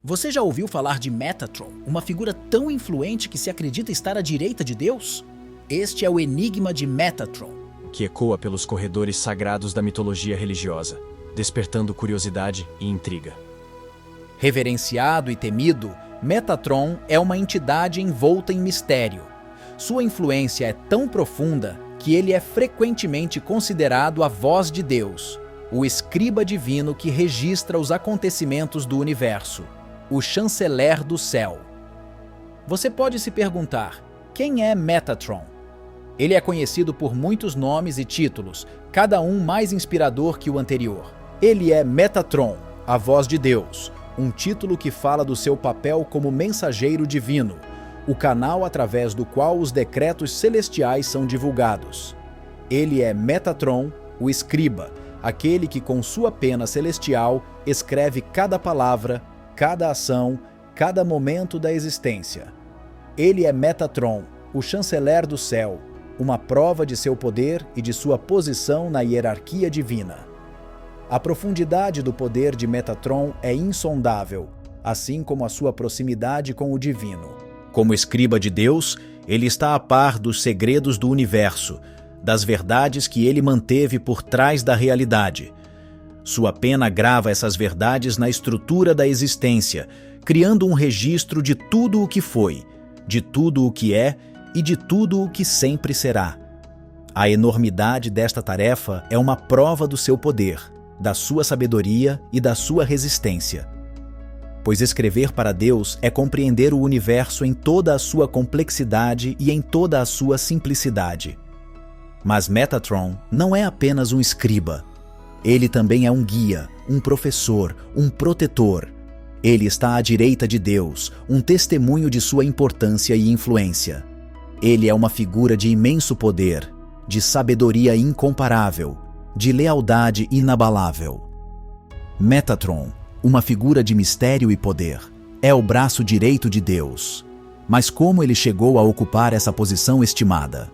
Você já ouviu falar de Metatron, uma figura tão influente que se acredita estar à direita de Deus? Este é o enigma de Metatron, que ecoa pelos corredores sagrados da mitologia religiosa, despertando curiosidade e intriga. Reverenciado e temido, Metatron é uma entidade envolta em mistério. Sua influência é tão profunda que ele é frequentemente considerado a voz de Deus, o escriba divino que registra os acontecimentos do universo, o chanceler do céu. Você pode se perguntar, quem é Metatron? Ele é conhecido por muitos nomes e títulos, cada um mais inspirador que o anterior. Ele é Metatron, a voz de Deus, um título que fala do seu papel como mensageiro divino, o canal através do qual os decretos celestiais são divulgados. Ele é Metatron, o escriba, aquele que com sua pena celestial escreve cada palavra, cada ação, cada momento da existência. Ele é Metatron, o chanceler do céu, uma prova de seu poder e de sua posição na hierarquia divina. A profundidade do poder de Metatron é insondável, assim como a sua proximidade com o divino. Como escriba de Deus, ele está a par dos segredos do universo, das verdades que ele manteve por trás da realidade. Sua pena grava essas verdades na estrutura da existência, criando um registro de tudo o que foi, de tudo o que é e de tudo o que sempre será. A enormidade desta tarefa é uma prova do seu poder, da sua sabedoria e da sua resistência. Pois escrever para Deus é compreender o universo em toda a sua complexidade e em toda a sua simplicidade. Mas Metatron não é apenas um escriba. Ele também é um guia, um professor, um protetor. Ele está à direita de Deus, um testemunho de sua importância e influência. Ele é uma figura de imenso poder, de sabedoria incomparável, de lealdade inabalável. Metatron, uma figura de mistério e poder, é o braço direito de Deus. Mas como ele chegou a ocupar essa posição estimada?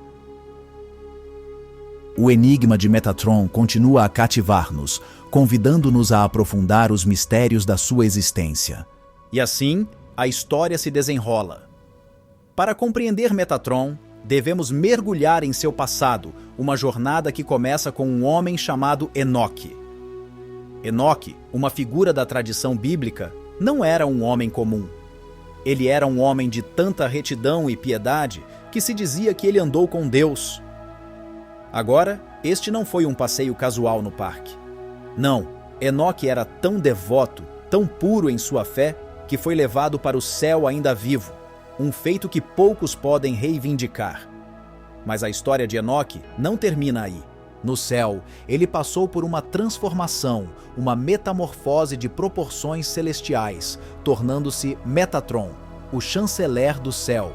O enigma de Metatron continua a cativar-nos, convidando-nos a aprofundar os mistérios da sua existência. E assim, a história se desenrola. Para compreender Metatron, devemos mergulhar em seu passado, uma jornada que começa com um homem chamado Enoque. Enoque, uma figura da tradição bíblica, não era um homem comum. Ele era um homem de tanta retidão e piedade que se dizia que ele andou com Deus. Agora, este não foi um passeio casual no parque. Não, Enoque era tão devoto, tão puro em sua fé, que foi levado para o céu ainda vivo, um feito que poucos podem reivindicar. Mas a história de Enoque não termina aí. No céu, ele passou por uma transformação, uma metamorfose de proporções celestiais, tornando-se Metatron, o chanceler do céu.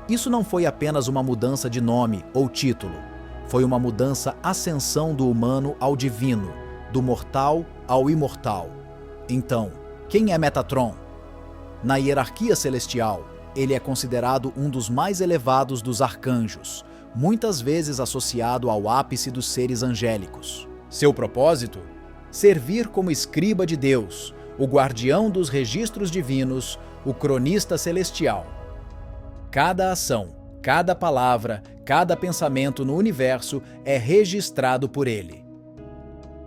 Isso não foi apenas uma mudança de nome ou título. Foi uma mudança ascensão do humano ao divino, do mortal ao imortal. Então, quem é Metatron? Na hierarquia celestial, ele é considerado um dos mais elevados dos arcanjos, muitas vezes associado ao ápice dos seres angélicos. Seu propósito? Servir como escriba de Deus, o guardião dos registros divinos, o cronista celestial. Cada ação, cada palavra, cada pensamento no universo é registrado por ele.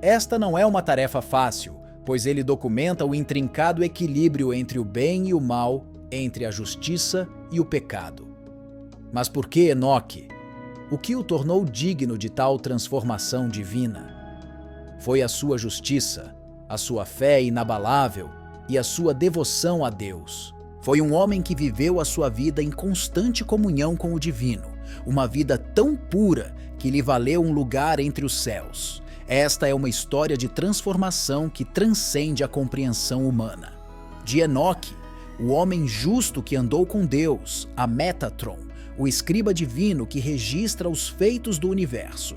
Esta não é uma tarefa fácil, pois ele documenta o intrincado equilíbrio entre o bem e o mal, entre a justiça e o pecado. Mas por que Enoque? O que o tornou digno de tal transformação divina? Foi a sua justiça, a sua fé inabalável e a sua devoção a Deus. Foi um homem que viveu a sua vida em constante comunhão com o divino, uma vida tão pura que lhe valeu um lugar entre os céus. Esta é uma história de transformação que transcende a compreensão humana. De Enoque, o homem justo que andou com Deus, a Metatron, o escriba divino que registra os feitos do universo.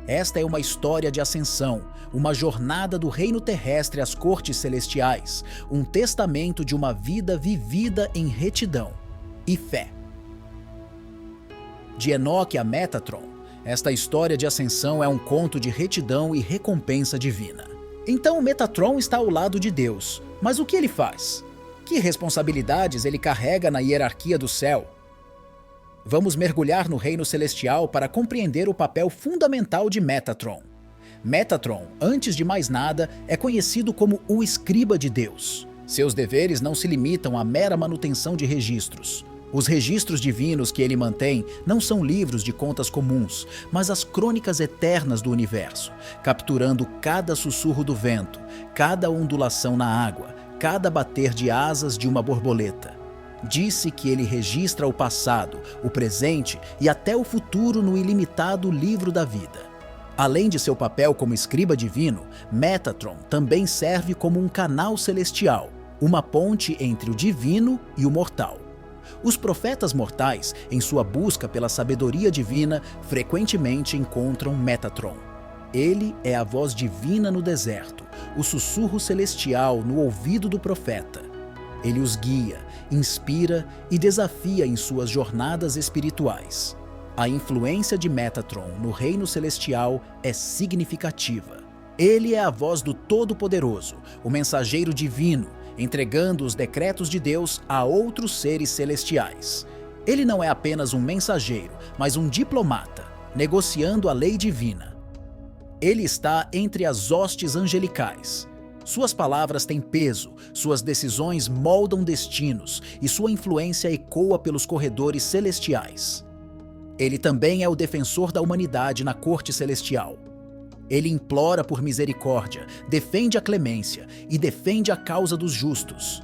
Esta é uma história de ascensão, uma jornada do reino terrestre às cortes celestiais, um testamento de uma vida vivida em retidão e fé. De Enoque a Metatron, esta história de ascensão é um conto de retidão e recompensa divina. Então Metatron está ao lado de Deus, mas o que ele faz? Que responsabilidades ele carrega na hierarquia do céu? Vamos mergulhar no reino celestial para compreender o papel fundamental de Metatron. Metatron, antes de mais nada, é conhecido como o escriba de Deus. Seus deveres não se limitam à mera manutenção de registros. Os registros divinos que ele mantém não são livros de contas comuns, mas as crônicas eternas do universo, capturando cada sussurro do vento, cada ondulação na água, cada bater de asas de uma borboleta. Disse que ele registra o passado, o presente e até o futuro no ilimitado livro da vida. Além de seu papel como escriba divino, Metatron também serve como um canal celestial, uma ponte entre o divino e o mortal. Os profetas mortais, em sua busca pela sabedoria divina, frequentemente encontram Metatron. Ele é a voz divina no deserto, o sussurro celestial no ouvido do profeta. Ele os guia, inspira e desafia em suas jornadas espirituais. A influência de Metatron no reino celestial é significativa. Ele é a voz do Todo-Poderoso, o mensageiro divino, entregando os decretos de Deus a outros seres celestiais. Ele não é apenas um mensageiro, mas um diplomata, negociando a lei divina. Ele está entre as hostes angelicais. Suas palavras têm peso, suas decisões moldam destinos e sua influência ecoa pelos corredores celestiais. Ele também é o defensor da humanidade na corte celestial. Ele implora por misericórdia, defende a clemência e defende a causa dos justos.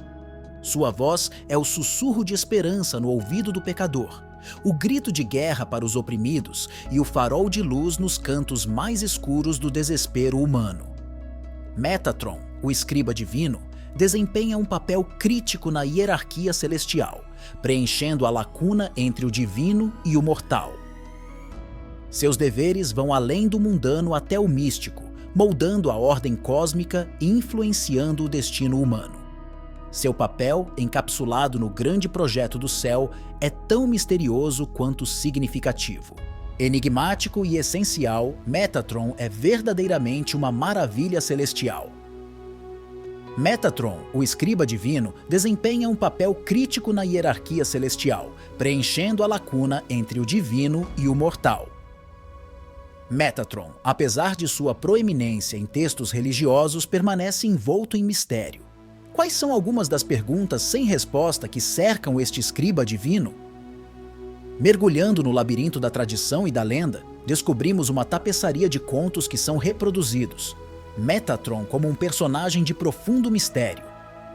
Sua voz é o sussurro de esperança no ouvido do pecador, o grito de guerra para os oprimidos e o farol de luz nos cantos mais escuros do desespero humano. Metatron, o escriba divino, desempenha um papel crítico na hierarquia celestial, preenchendo a lacuna entre o divino e o mortal. Seus deveres vão além do mundano até o místico, moldando a ordem cósmica e influenciando o destino humano. Seu papel, encapsulado no grande projeto do céu, é tão misterioso quanto significativo. Enigmático e essencial, Metatron é verdadeiramente uma maravilha celestial. Metatron, o escriba divino, desempenha um papel crítico na hierarquia celestial, preenchendo a lacuna entre o divino e o mortal. Metatron, apesar de sua proeminência em textos religiosos, permanece envolto em mistério. Quais são algumas das perguntas sem resposta que cercam este escriba divino? Mergulhando no labirinto da tradição e da lenda, descobrimos uma tapeçaria de contos que são reproduzidos. Metatron como um personagem de profundo mistério.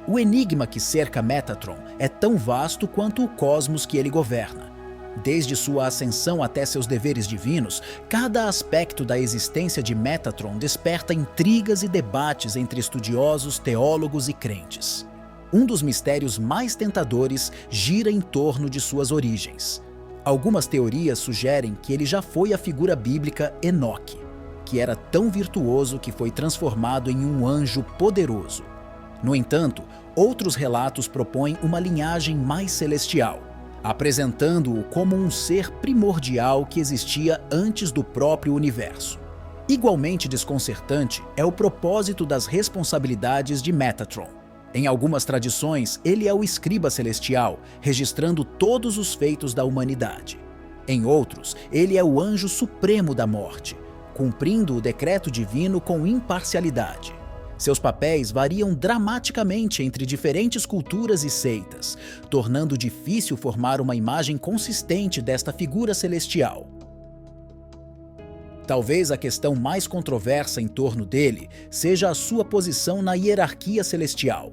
O enigma que cerca Metatron é tão vasto quanto o cosmos que ele governa. Desde sua ascensão até seus deveres divinos, cada aspecto da existência de Metatron desperta intrigas e debates entre estudiosos, teólogos e crentes. Um dos mistérios mais tentadores gira em torno de suas origens. Algumas teorias sugerem que ele já foi a figura bíblica Enoque, que era tão virtuoso que foi transformado em um anjo poderoso. No entanto, outros relatos propõem uma linhagem mais celestial, apresentando-o como um ser primordial que existia antes do próprio universo. Igualmente desconcertante é o propósito das responsabilidades de Metatron. Em algumas tradições, ele é o escriba celestial, registrando todos os feitos da humanidade. Em outros, ele é o anjo supremo da morte, cumprindo o decreto divino com imparcialidade. Seus papéis variam dramaticamente entre diferentes culturas e seitas, tornando difícil formar uma imagem consistente desta figura celestial. Talvez a questão mais controversa em torno dele seja a sua posição na hierarquia celestial.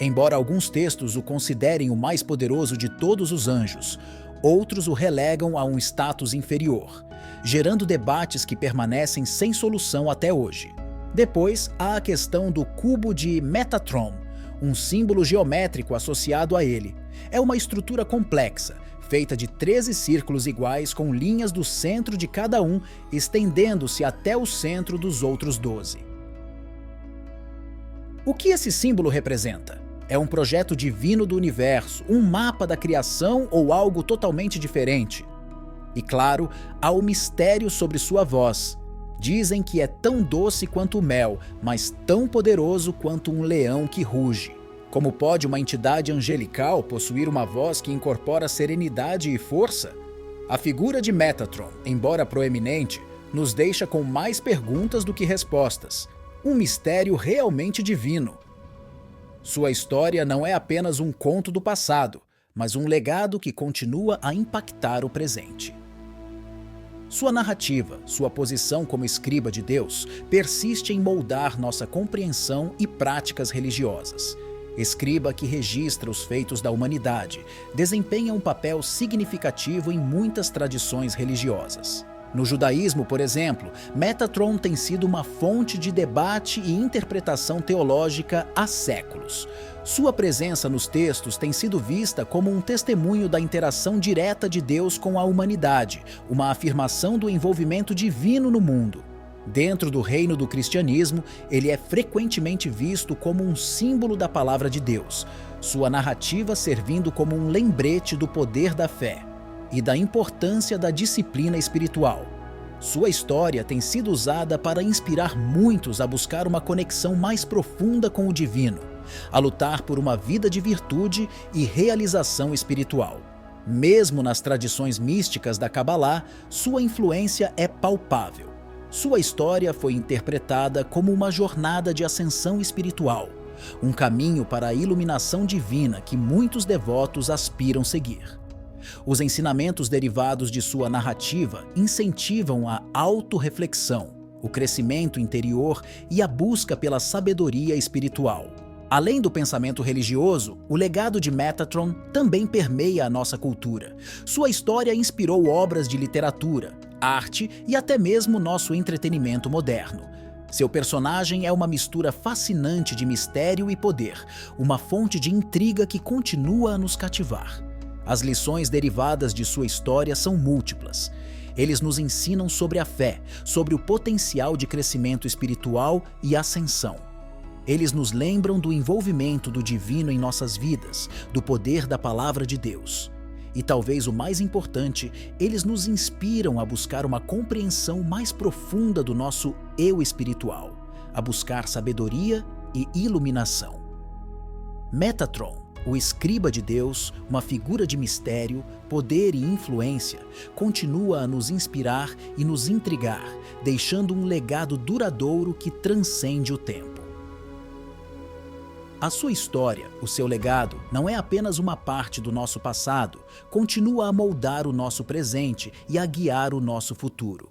Embora alguns textos o considerem o mais poderoso de todos os anjos, outros o relegam a um status inferior, gerando debates que permanecem sem solução até hoje. Depois, há a questão do cubo de Metatron, um símbolo geométrico associado a ele. É uma estrutura complexa, feita de 13 círculos iguais com linhas do centro de cada um, estendendo-se até o centro dos outros 12. O que esse símbolo representa? É um projeto divino do universo, um mapa da criação ou algo totalmente diferente? E claro, há o mistério sobre sua voz. Dizem que é tão doce quanto o mel, mas tão poderoso quanto um leão que ruge. Como pode uma entidade angelical possuir uma voz que incorpora serenidade e força? A figura de Metatron, embora proeminente, nos deixa com mais perguntas do que respostas. Um mistério realmente divino. Sua história não é apenas um conto do passado, mas um legado que continua a impactar o presente. Sua narrativa, sua posição como escriba de Deus, persiste em moldar nossa compreensão e práticas religiosas. Escriba que registra os feitos da humanidade, desempenha um papel significativo em muitas tradições religiosas. No judaísmo, por exemplo, Metatron tem sido uma fonte de debate e interpretação teológica há séculos. Sua presença nos textos tem sido vista como um testemunho da interação direta de Deus com a humanidade, uma afirmação do envolvimento divino no mundo. Dentro do reino do cristianismo, ele é frequentemente visto como um símbolo da palavra de Deus, sua narrativa servindo como um lembrete do poder da fé e da importância da disciplina espiritual. Sua história tem sido usada para inspirar muitos a buscar uma conexão mais profunda com o divino, a lutar por uma vida de virtude e realização espiritual. Mesmo nas tradições místicas da Cabalá, sua influência é palpável. Sua história foi interpretada como uma jornada de ascensão espiritual, um caminho para a iluminação divina que muitos devotos aspiram seguir. Os ensinamentos derivados de sua narrativa incentivam a autorreflexão, o crescimento interior e a busca pela sabedoria espiritual. Além do pensamento religioso, o legado de Metatron também permeia a nossa cultura. Sua história inspirou obras de literatura, arte e até mesmo nosso entretenimento moderno. Seu personagem é uma mistura fascinante de mistério e poder, uma fonte de intriga que continua a nos cativar. As lições derivadas de sua história são múltiplas. Eles nos ensinam sobre a fé, sobre o potencial de crescimento espiritual e ascensão. Eles nos lembram do envolvimento do divino em nossas vidas, do poder da palavra de Deus. E talvez o mais importante, eles nos inspiram a buscar uma compreensão mais profunda do nosso eu espiritual, a buscar sabedoria e iluminação. Metatron, o escriba de Deus, uma figura de mistério, poder e influência, continua a nos inspirar e nos intrigar, deixando um legado duradouro que transcende o tempo. A sua história, o seu legado, não é apenas uma parte do nosso passado, continua a moldar o nosso presente e a guiar o nosso futuro.